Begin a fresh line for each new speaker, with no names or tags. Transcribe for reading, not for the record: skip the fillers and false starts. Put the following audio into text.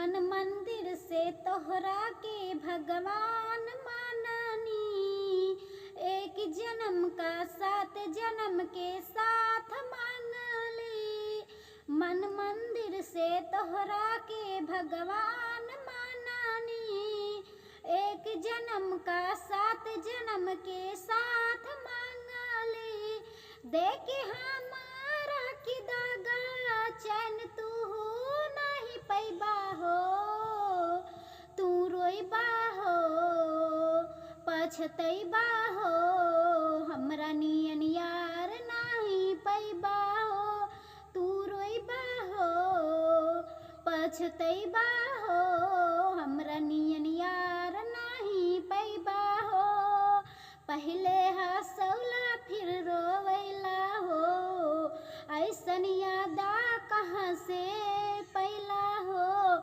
मन मंदिर से तोहरा के भगवान माननी। एक जन्म का 7 जन्म के साथ मांगली। मन मंदिर से तोहरा के भगवान माननी। एक जन्म का 7 जन्म के साथ मांगली। देखे हमारा की दागा चैन तू नहीं पैबा हो। तू रोइबा हो पछतैबा हो। हमरा नियन यार नहीं पैबा हो। तू रोइबा हो पछतैबा हो। हमरा नियन यार नहीं पैबा हो। पहले हंसौला फिर रोवैला हो। ऐसन यादा कहाँ से